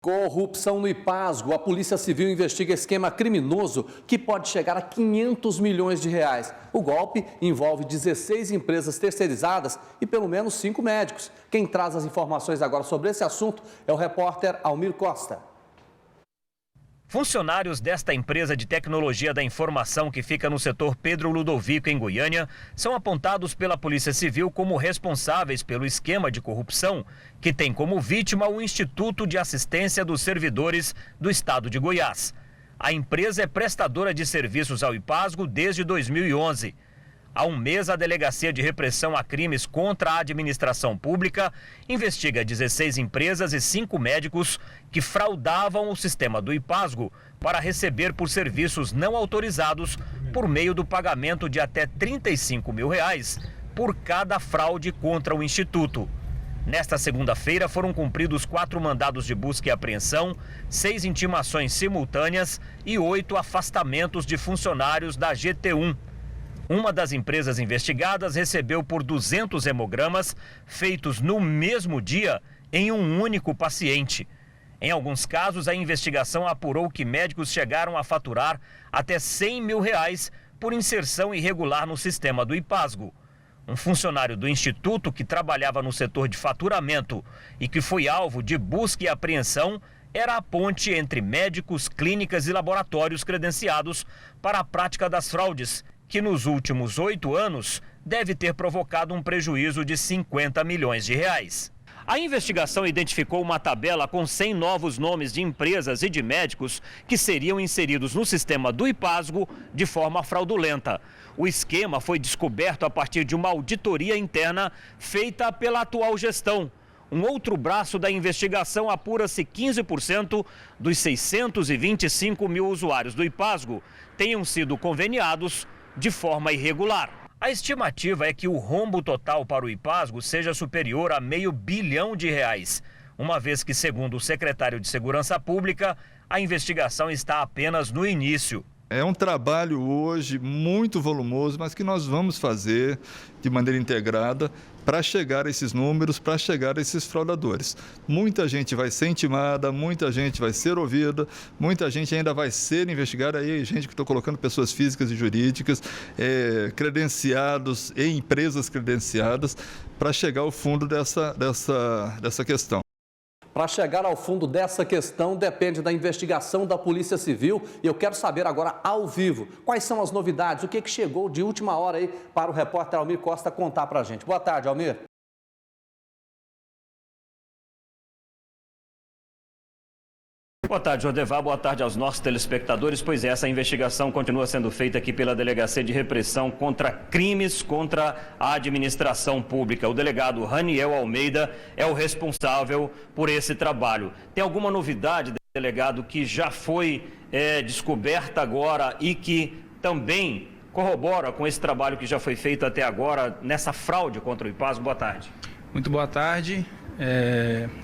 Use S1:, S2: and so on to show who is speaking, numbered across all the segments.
S1: Corrupção no IPASGO. A Polícia Civil investiga esquema criminoso que pode chegar a 500 milhões de reais. O golpe envolve 16 empresas terceirizadas e pelo menos 5 médicos. Quem traz as informações agora sobre esse assunto é o repórter Almir Costa.
S2: Funcionários desta empresa de tecnologia da informação que fica no setor Pedro Ludovico, em Goiânia, são apontados pela Polícia Civil como responsáveis pelo esquema de corrupção que tem como vítima o Instituto de Assistência dos Servidores do Estado de Goiás. A empresa é prestadora de serviços ao IPASGO desde 2011. Há um mês, a Delegacia de Repressão a Crimes contra a Administração Pública investiga 16 empresas e 5 médicos que fraudavam o sistema do IPASGO para receber por serviços não autorizados por meio do pagamento de até R$35 mil por cada fraude contra o Instituto. Nesta segunda-feira foram cumpridos 4 mandados de busca e apreensão, 6 intimações simultâneas e 8 afastamentos de funcionários da GT1. Uma das empresas investigadas recebeu por 200 hemogramas feitos no mesmo dia em um único paciente. Em alguns casos, a investigação apurou que médicos chegaram a faturar até R$100 mil por inserção irregular no sistema do IPASGO. Um funcionário do Instituto que trabalhava no setor de faturamento e que foi alvo de busca e apreensão era a ponte entre médicos, clínicas e laboratórios credenciados para a prática das fraudes, que nos últimos 8 anos deve ter provocado um prejuízo de R$50 milhões. A investigação identificou uma tabela com 100 novos nomes de empresas e de médicos que seriam inseridos no sistema do IPASGO de forma fraudulenta. O esquema foi descoberto a partir de uma auditoria interna feita pela atual gestão. Um outro braço da investigação apura se 15% dos 625 mil usuários do IPASGO tenham sido conveniados de forma irregular. A estimativa é que o rombo total para o IPASGO seja superior a R$500 bilhão, uma vez que, segundo o secretário de Segurança Pública, a investigação está apenas no início.
S3: É um trabalho hoje muito volumoso, mas que nós vamos fazer de maneira integrada para chegar a esses números, para chegar a esses fraudadores. Muita gente vai ser intimada, muita gente vai ser ouvida, muita gente ainda vai ser investigada. Aí, gente que estou colocando pessoas físicas e jurídicas, credenciados e empresas credenciadas, para chegar ao fundo dessa questão.
S1: Para chegar ao fundo dessa questão depende da investigação da Polícia Civil e eu quero saber agora ao vivo quais são as novidades, o que chegou de última hora aí para o repórter Almir Costa contar para a gente. Boa tarde, Almir.
S2: Boa tarde, Jodevar. Boa tarde aos nossos telespectadores. Pois é, essa investigação continua sendo feita aqui pela Delegacia de Repressão contra Crimes contra a Administração Pública. O delegado Raniel Almeida é o responsável por esse trabalho. Tem alguma novidade, delegado, que já foi descoberta agora e que também corrobora com esse trabalho que já foi feito até agora nessa fraude contra o IPASGO? Boa tarde.
S4: Muito boa tarde.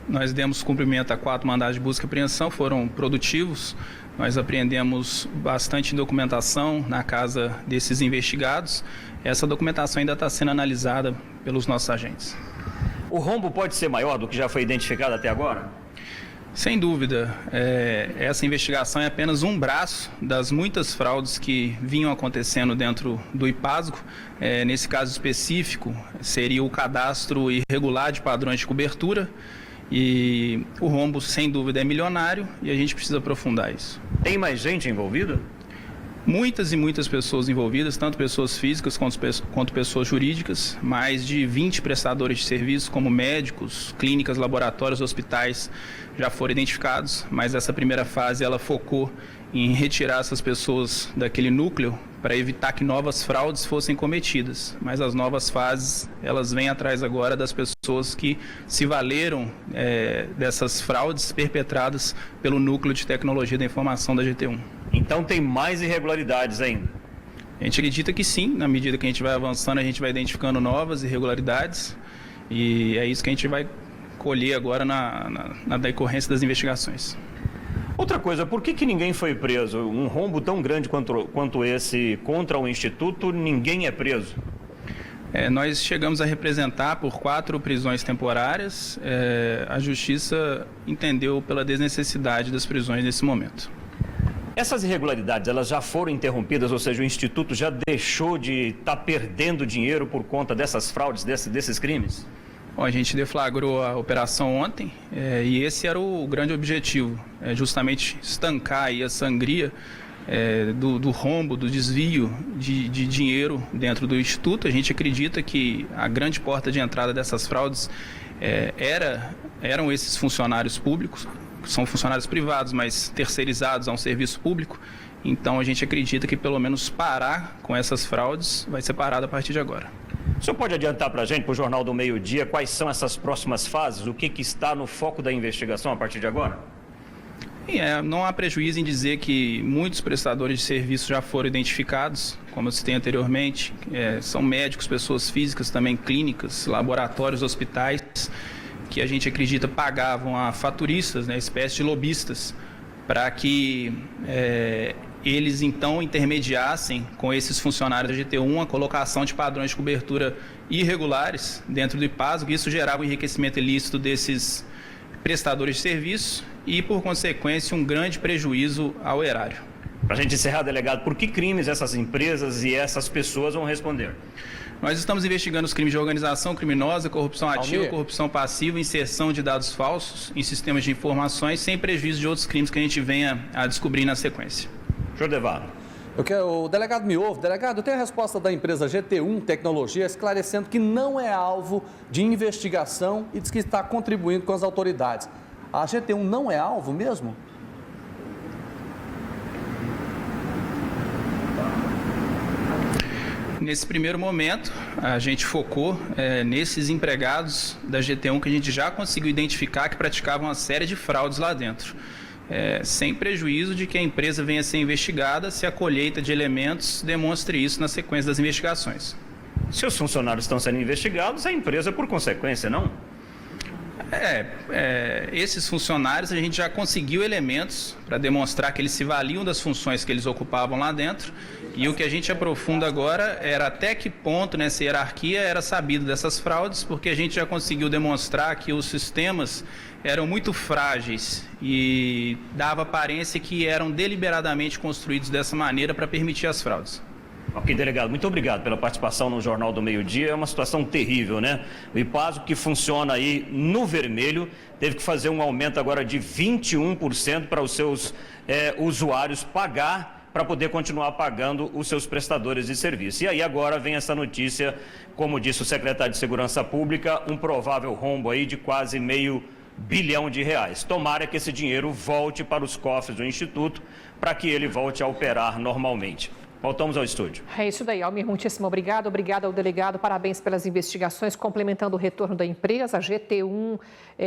S4: Nós demos cumprimento a 4 mandados de busca e apreensão, foram produtivos. Nós apreendemos bastante documentação na casa desses investigados. Essa documentação ainda está sendo analisada pelos nossos agentes.
S2: O rombo pode ser maior do que já foi identificado até agora?
S4: Sem dúvida. Essa investigação é apenas um braço das muitas fraudes que vinham acontecendo dentro do IPASGO. Nesse caso específico, seria o cadastro irregular de padrões de cobertura. E o rombo, sem dúvida, é milionário e a gente precisa aprofundar isso.
S2: Tem mais gente envolvida?
S4: Muitas e muitas pessoas envolvidas, tanto pessoas físicas quanto pessoas jurídicas. Mais de 20 prestadores de serviços, como médicos, clínicas, laboratórios, hospitais, já foram identificados. Mas essa primeira fase, ela focou em retirar essas pessoas daquele núcleo para evitar que novas fraudes fossem cometidas. Mas as novas fases, elas vêm atrás agora das pessoas que se valeram dessas fraudes perpetradas pelo Núcleo de Tecnologia da Informação da GT1.
S2: Então tem mais irregularidades ainda?
S4: A gente acredita que sim, na medida que a gente vai avançando, a gente vai identificando novas irregularidades e é isso que a gente vai colher agora na decorrência das investigações.
S2: Outra coisa, por que ninguém foi preso? Um rombo tão grande quanto esse contra o Instituto, ninguém é preso?
S4: Nós chegamos a representar por 4 prisões temporárias. A Justiça entendeu pela desnecessidade das prisões nesse momento.
S2: Essas irregularidades, elas já foram interrompidas, ou seja, o Instituto já deixou de estar perdendo dinheiro por conta dessas fraudes, desses crimes?
S4: Bom, a gente deflagrou a operação ontem e esse era o grande objetivo, justamente estancar aí a sangria do rombo, do desvio de dinheiro dentro do Instituto. A gente acredita que a grande porta de entrada dessas fraudes eram esses funcionários públicos, que são funcionários privados, mas terceirizados a um serviço público. Então a gente acredita que pelo menos parar com essas fraudes vai ser parado a partir de agora.
S2: O senhor pode adiantar para a gente, para o Jornal do Meio-Dia, quais são essas próximas fases? O que está no foco da investigação a partir de agora?
S4: Não há prejuízo em dizer que muitos prestadores de serviço já foram identificados, como eu citei anteriormente. São médicos, pessoas físicas, também clínicas, laboratórios, hospitais, que a gente acredita pagavam a faturistas, espécie de lobistas, para que eles então intermediassem com esses funcionários da GT1 a colocação de padrões de cobertura irregulares dentro do IPASGO. Isso gerava o enriquecimento ilícito desses prestadores de serviço e, por consequência, um grande prejuízo ao erário.
S2: Para a gente encerrar, delegado, por que crimes essas empresas e essas pessoas vão responder?
S4: Nós estamos investigando os crimes de organização criminosa, corrupção ativa, corrupção passiva, inserção de dados falsos em sistemas de informações, sem prejuízo de outros crimes que a gente venha a descobrir na sequência.
S2: Jordevar.
S1: O delegado me ouve. Delegado, tem a resposta da empresa GT1 Tecnologia esclarecendo que não é alvo de investigação e diz que está contribuindo com as autoridades. A GT1 não é alvo mesmo?
S4: Nesse primeiro momento, a gente focou nesses empregados da GT1 que a gente já conseguiu identificar que praticavam uma série de fraudes lá dentro. Sem prejuízo de que a empresa venha a ser investigada se a colheita de elementos demonstre isso na sequência das investigações.
S2: Se os funcionários estão sendo investigados, a empresa por consequência, não?
S4: Esses funcionários a gente já conseguiu elementos para demonstrar que eles se valiam das funções que eles ocupavam lá dentro, e o que a gente aprofunda agora era até que ponto nessa hierarquia era sabido dessas fraudes, porque a gente já conseguiu demonstrar que os sistemas eram muito frágeis e dava aparência que eram deliberadamente construídos dessa maneira para permitir as fraudes.
S2: Ok, delegado, muito obrigado pela participação no Jornal do Meio-Dia. É uma situação terrível, né? O IPASGO, que funciona aí no vermelho, teve que fazer um aumento agora de 21% para os seus usuários pagar para poder continuar pagando os seus prestadores de serviço. E aí agora vem essa notícia, como disse o secretário de Segurança Pública, um provável rombo aí de quase R$500 bilhão. Tomara que esse dinheiro volte para os cofres do Instituto para que ele volte a operar normalmente. Voltamos ao estúdio.
S5: É isso daí, Almir, muitíssimo obrigado. Obrigado ao delegado, parabéns pelas investigações. Complementando o retorno da empresa, a GT1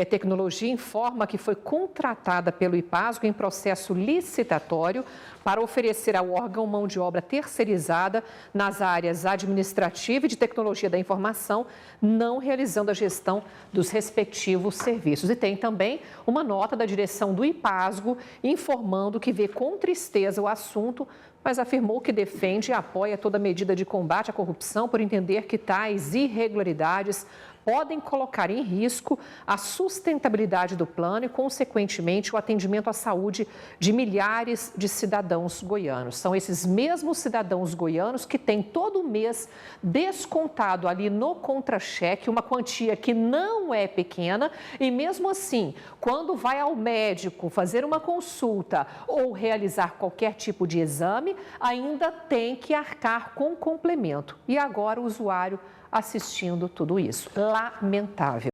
S5: Tecnologia informa que foi contratada pelo IPASGO em processo licitatório para oferecer ao órgão mão de obra terceirizada nas áreas administrativa e de tecnologia da informação, não realizando a gestão dos respectivos serviços. E tem também uma nota da direção do IPASGO informando que vê com tristeza o assunto, mas afirmou que defende e apoia toda medida de combate à corrupção por entender que tais irregularidades podem colocar em risco a sustentabilidade do plano e, consequentemente, o atendimento à saúde de milhares de cidadãos goianos. São esses mesmos cidadãos goianos que têm todo mês descontado ali no contra-cheque uma quantia que não é pequena e, mesmo assim, quando vai ao médico fazer uma consulta ou realizar qualquer tipo de exame, ainda tem que arcar com complemento. E agora o usuário assistindo tudo isso. Lamentável.